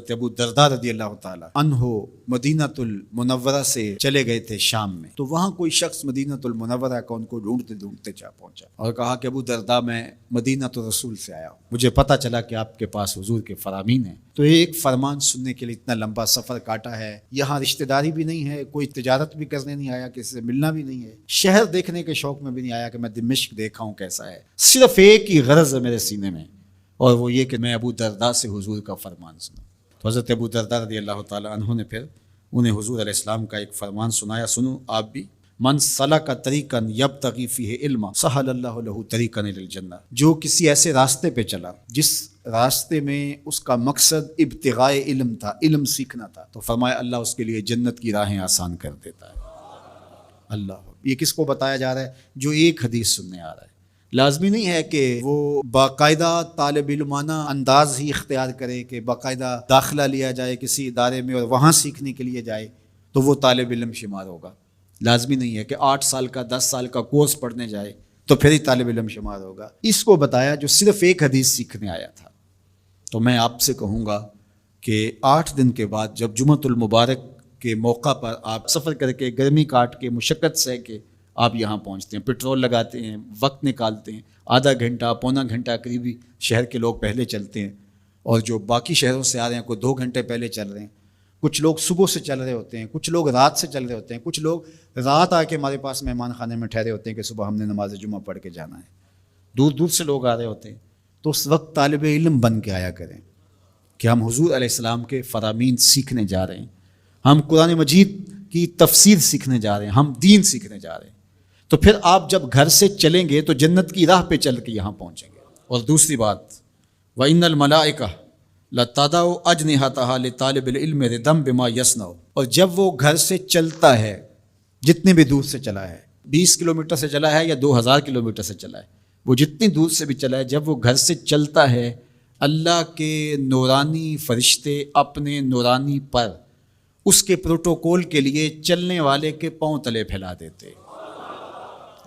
حضرت ابو درداء رضی اللہ تعالی عنہ مدینۃ المنورہ سے چلے گئے تھے شام میں، تو وہاں کوئی شخص مدینۃ المنورہ کا ان کو ڈھونڈتے ڈھونڈتے جا پہنچا اور کہا کہ ابو درداء میں مدینۃ الرسول سے آیا ہوں، مجھے پتہ چلا کہ آپ کے پاس حضور کے فرامین ہیں، تو ایک فرمان سننے کے لیے اتنا لمبا سفر کاٹا ہے، یہاں رشتہ داری بھی نہیں ہے، کوئی تجارت بھی کرنے نہیں آیا، کسی سے ملنا بھی نہیں ہے، شہر دیکھنے کے شوق میں بھی نہیں آیا کہ میں دمشق دیکھا ہوں کیسا ہے، صرف ایک ہی غرض ہے میرے سینے میں، اور وہ یہ کہ میں ابو درداء سے حضور کا فرمان سنا۔ تو حضرت ابو درداء رضی اللہ تعالی عنہ نے پھر انہیں حضور علیہ السلام کا ایک فرمان سنایا، سنو آپ بھی، من سلک طریقا یبتغی فیہ علما سہل اللہ لہ طریقا الی الجنہ، جو کسی ایسے راستے پہ چلا جس راستے میں اس کا مقصد ابتغاء علم تھا، علم سیکھنا تھا، تو فرمایا اللہ اس کے لیے جنت کی راہیں آسان کر دیتا ہے۔ اللہ، یہ کس کو بتایا جا رہا ہے؟ جو ایک حدیث سننے آ رہا ہے۔ لازمی نہیں ہے کہ وہ باقاعدہ طالب علمانہ انداز ہی اختیار کرے کہ باقاعدہ داخلہ لیا جائے کسی ادارے میں اور وہاں سیکھنے کے لیے جائے تو وہ طالب علم شمار ہوگا۔ لازمی نہیں ہے کہ 8 سال کا 10 سال کا کورس پڑھنے جائے تو پھر ہی طالب علم شمار ہوگا۔ اس کو بتایا جو صرف ایک حدیث سیکھنے آیا تھا۔ تو میں آپ سے کہوں گا کہ 8 دن کے بعد جب جمعۃ المبارک کے موقع پر آپ سفر کر کے گرمی کاٹ کے مشقت سہ کے آپ یہاں پہنچتے ہیں، پٹرول لگاتے ہیں، وقت نکالتے ہیں، آدھا گھنٹہ پونا گھنٹہ قریبی شہر کے لوگ پہلے چلتے ہیں، اور جو باقی شہروں سے آ رہے ہیں کوئی 2 گھنٹے پہلے چل رہے ہیں، کچھ لوگ صبح سے چل رہے ہوتے ہیں، کچھ لوگ رات سے چل رہے ہوتے ہیں، کچھ لوگ رات آ کے ہمارے پاس مہمان خانے میں ٹھہرے ہوتے ہیں کہ صبح ہم نے نماز جمعہ پڑھ کے جانا ہے، دور دور سے لوگ آ رہے ہوتے ہیں۔ تو اس وقت طالب علم بن کے آیا کریں کہ ہم حضور علیہ السلام کے فرامین سیکھنے جا رہے ہیں، ہم قرآن مجید کی تفسیر سیکھنے جا رہے ہیں، ہم دین سیکھنے جا رہے ہیں۔ تو پھر آپ جب گھر سے چلیں گے تو جنت کی راہ پہ چل کے یہاں پہنچیں گے۔ اور دوسری بات، وَإِنَّ الْمَلَائِكَةَ لَتَضَعُ أَجْنِحَتَهَا لِطَالِبِ الْعِلْمِ رِضًا بِمَا يَصْنَعُ، اور جب وہ گھر سے چلتا ہے، جتنے بھی دور سے چلا ہے، 20 کلومیٹر سے چلا ہے یا 2000 کلومیٹر سے چلا ہے، وہ جتنی دور سے بھی چلا ہے، جب وہ گھر سے چلتا ہے، اللہ کے نورانی فرشتے اپنے نورانی پر اس کے پروٹوکول کے لیے چلنے والے کے پاؤں تلے پھیلا دیتے۔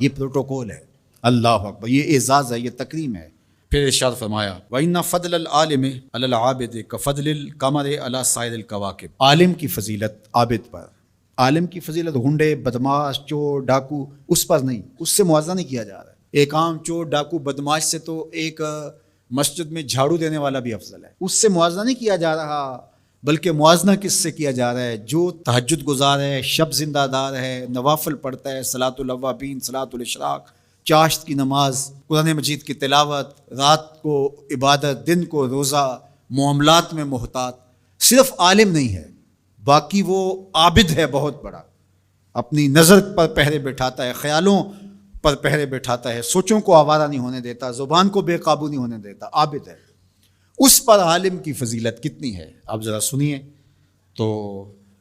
یہ پروٹوکول ہے۔ اللہ اکبر، یہ اعزاز ہے، یہ تکریم ہے۔ پھر ارشاد فرمایا وَإِنَّ فَضْلَ الْعَالِمِ عَلَى الْعَابِدِ كَفَضْلِ الْقَمَرِ عَلَى سَائِرِ الْكَوَاكِبِ، عالم کی فضیلت عابد پر، عالم کی فضیلت گنڈے بدماش چور ڈاکو اس پر نہیں، اس سے موازنہ نہیں کیا جا رہا ہے۔ ایک عام چور ڈاکو بدماش سے تو ایک مسجد میں جھاڑو دینے والا بھی افضل ہے، اس سے موازنہ نہیں کیا جا رہا، بلکہ موازنہ کس سے کیا جا رہا ہے؟ جو تہجد گزار ہے، شب زندہ دار ہے، نوافل پڑھتا ہے، صلاۃ الاوابین، صلاۃ الاشراق، چاشت کی نماز، قرآن مجید کی تلاوت، رات کو عبادت، دن کو روزہ، معاملات میں محتاط، صرف عالم نہیں ہے، باقی وہ عابد ہے بہت بڑا، اپنی نظر پر پہرے بٹھاتا ہے، خیالوں پر پہرے بٹھاتا ہے، سوچوں کو آوارہ نہیں ہونے دیتا، زبان کو بے قابو نہیں ہونے دیتا، عابد ہے۔ اس پر عالم کی فضیلت کتنی ہے آپ ذرا سنیے تو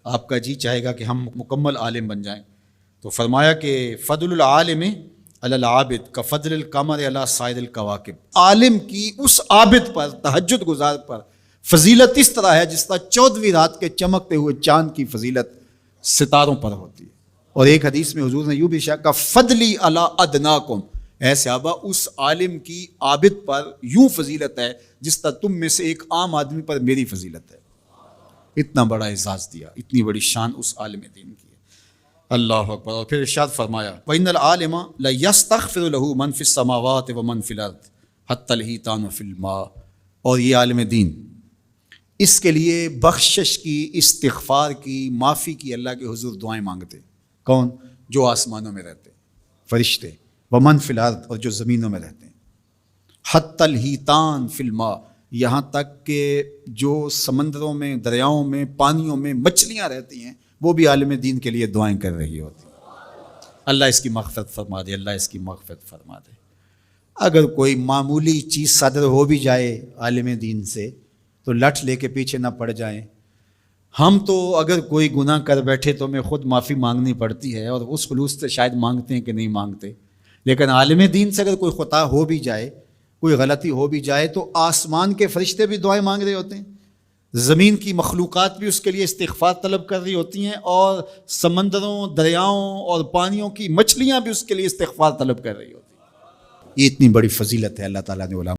آپ کا جی چاہے گا کہ ہم مکمل عالم بن جائیں۔ تو فرمایا کہ فضل العالم علی العابد کفضل القمر علی سائر الکواکب، عالم کی اس عابد پر، تہجد گزار پر فضیلت اس طرح ہے جس طرح 14ویں رات کے چمکتے ہوئے چاند کی فضیلت ستاروں پر ہوتی ہے۔ اور ایک حدیث میں حضور نے یوں بھی ارشاد کہا فضلی علی ادناکم، اے صحابہ اس عالم کی عابد پر یوں فضیلت ہے جس طرح تم میں سے ایک عام آدمی پر میری فضیلت ہے۔ اتنا بڑا اعزاز دیا، اتنی بڑی شان اس عالم دین کی ہے۔ اللہ اکبر۔ اور پھر ارشاد فرمایا وَإِنَّ الْعَالِمَ لَيَسْتَغْفِرُ لَهُ مَنْ فِي السَّمَاوَاتِ وَمَنْ فِي الْأَرْضِ حَتَّى الْحِيتَانُ فِي الْمَاءِ، اور یہ عالم دین اس کے لیے بخشش کی، استغفار کی، معافی کی اللہ کے حضور دعائیں مانگتے۔ کون؟ جو آسمانوں میں رہتے فرشتے، ومن فی الارض، اور جو زمینوں میں رہتے ہیں، حتی الحیتان فی الماء، یہاں تک کہ جو سمندروں میں، دریاؤں میں، پانیوں میں مچھلیاں رہتی ہیں وہ بھی عالم دین کے لیے دعائیں کر رہی ہوتی ہیں۔ اللہ اس کی مغفرت فرما دے، اللہ اس کی مغفرت فرما دے۔ اگر کوئی معمولی چیز صادر ہو بھی جائے عالم دین سے تو لٹھ لے کے پیچھے نہ پڑ جائیں۔ ہم تو اگر کوئی گناہ کر بیٹھے تو ہمیں خود معافی مانگنی پڑتی ہے، اور اس خلوص سے شاید مانگتے ہیں کہ نہیں مانگتے، لیکن عالم دین سے اگر کوئی خطا ہو بھی جائے، کوئی غلطی ہو بھی جائے، تو آسمان کے فرشتے بھی دعائیں مانگ رہے ہوتے ہیں، زمین کی مخلوقات بھی اس کے لیے استغفار طلب کر رہی ہوتی ہیں، اور سمندروں، دریاؤں اور پانیوں کی مچھلیاں بھی اس کے لیے استغفار طلب کر رہی ہوتی ہیں۔ یہ اتنی بڑی فضیلت ہے اللہ تعالیٰ نے علماء